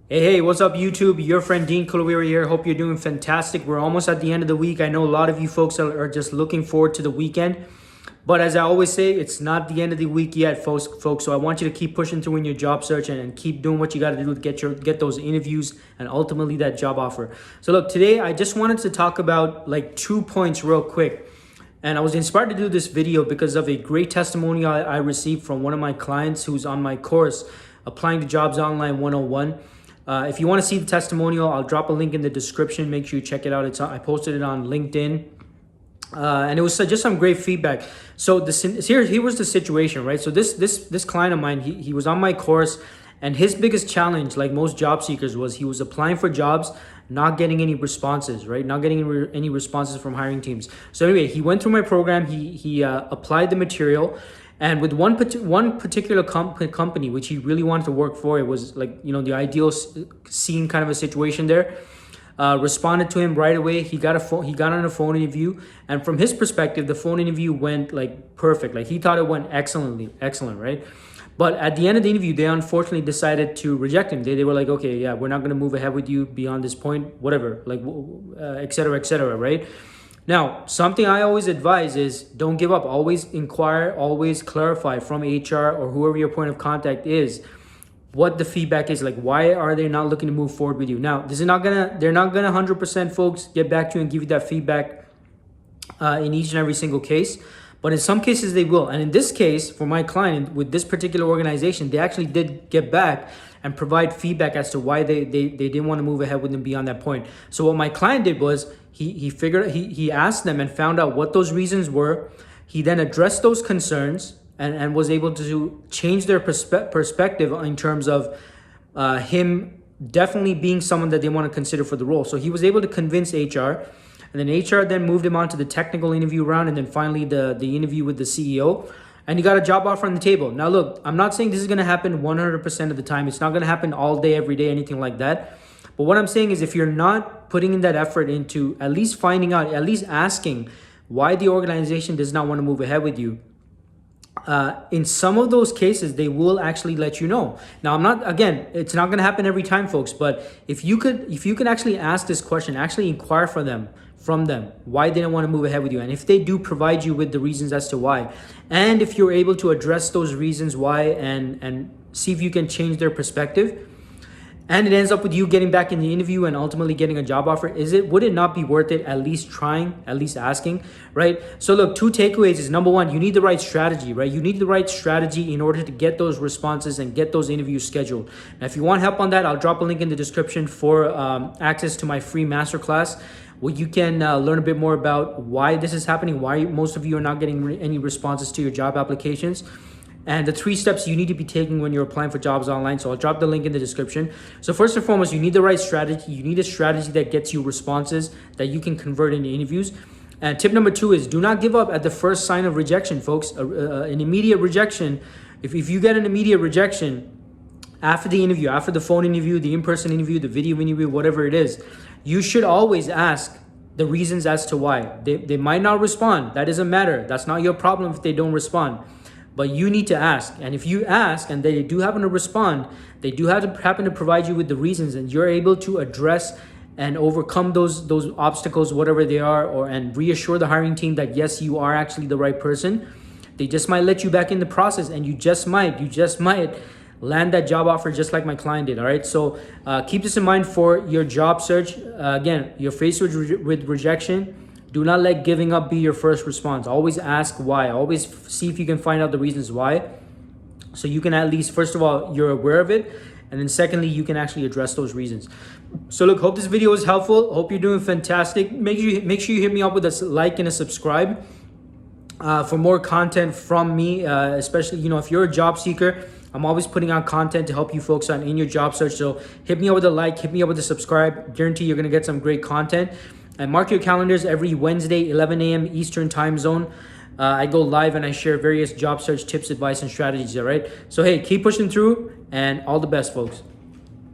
Hey, what's up YouTube? Your friend Dean Kulaweera here. Hope you're doing fantastic. We're almost at the end of the week. I know a lot of you folks are just looking forward to the weekend. But as I always say, it's not the end of the week yet, folks. So I want you to keep pushing through in your job search and keep doing what you got to do to get those interviews and ultimately that job offer. So look, today I just wanted to talk about like 2 points real quick. And I was inspired to do this video because of a great testimonial I received from one of my clients who's on my course, Applying to Jobs Online 101. If you want to see the testimonial, I'll drop a link in the description. Make sure you check it out. I posted it on LinkedIn. And it was just some great feedback. So here was the situation, right? So this client of mine, he was on my course, and his biggest challenge, like most job seekers, was he was applying for jobs, not getting any responses, right? Not getting any responses from hiring teams. So anyway, he went through my program. He applied the material. And with one particular company, which he really wanted to work for, it was like, you know, the ideal scene kind of a situation there. Responded to him right away. He got on a phone interview, and from his perspective, the phone interview went like perfect. Like he thought it went excellent, right? But at the end of the interview, they unfortunately decided to reject him. They were like, okay, yeah, we're not going to move ahead with you beyond this point, whatever, like, et cetera, right? Now, something I always advise is don't give up. Always inquire, always clarify from HR or whoever your point of contact is what the feedback is. Like, why are they not looking to move forward with you? Now, they're not gonna 100% folks get back to you and give you that feedback in each and every single case. But in some cases they will. And in this case, for my client with this particular organization, they actually did get back and provide feedback as to why they didn't want to move ahead with them beyond that point. So what my client did was he asked them and found out what those reasons were. He then addressed those concerns and was able to change their perspective in terms of him definitely being someone that they want to consider for the role. So he was able to convince HR. And then HR then moved him on to the technical interview round, and then finally the interview with the CEO. And he got a job offer on the table. Now, look, I'm not saying this is going to happen 100% of the time. It's not going to happen all day, every day, anything like that. But what I'm saying is if you're not putting in that effort into at least finding out, at least asking why the organization does not want to move ahead with you, in some of those cases, they will actually let you know. Now, it's not going to happen every time, folks. But if you could actually ask this question, actually inquire from them, why they don't want to move ahead with you. And if they do provide you with the reasons as to why, and if you're able to address those reasons why and see if you can change their perspective, and it ends up with you getting back in the interview and ultimately getting a job offer, would it not be worth it at least trying, at least asking, right? So look, 2 takeaways is number 1, you need the right strategy, right? You need the right strategy in order to get those responses and get those interviews scheduled. Now, if you want help on that, I'll drop a link in the description for access to my free masterclass, where you can learn a bit more about why this is happening, why most of you are not getting any responses to your job applications, and the 3 steps you need to be taking when you're applying for jobs online. So I'll drop the link in the description. So first and foremost, you need the right strategy. You need a strategy that gets you responses that you can convert into interviews. And tip number 2 is do not give up at the first sign of rejection, folks. An immediate rejection, if you get an immediate rejection after the interview, after the phone interview, the in-person interview, the video interview, whatever it is, you should always ask the reasons as to why. They might not respond. That doesn't matter. That's not your problem if they don't respond. But you need to ask. And if you ask and they do happen to respond, they do happen to provide you with the reasons, and you're able to address and overcome those obstacles, whatever they are, and reassure the hiring team that yes, you are actually the right person. They just might let you back in the process, and you just might land that job offer just like my client did. All right, so keep this in mind for your job search. Again, you're faced with rejection. Do not let giving up be your first response. Always ask why. Always see if you can find out the reasons why, so you can at least, first of all, you're aware of it, and then secondly, you can actually address those reasons. So look, hope this video was helpful. Hope you're doing fantastic. Make sure you hit me up with a like and a subscribe for more content from me, especially, you know, if you're a job seeker. I'm always putting out content to help you folks out in your job search. So hit me up with a like, hit me up with a subscribe. Guarantee you're going to get some great content. And mark your calendars every Wednesday, 11 a.m. Eastern time zone. I go live and I share various job search tips, advice, and strategies, all right? So hey, keep pushing through, and all the best, folks.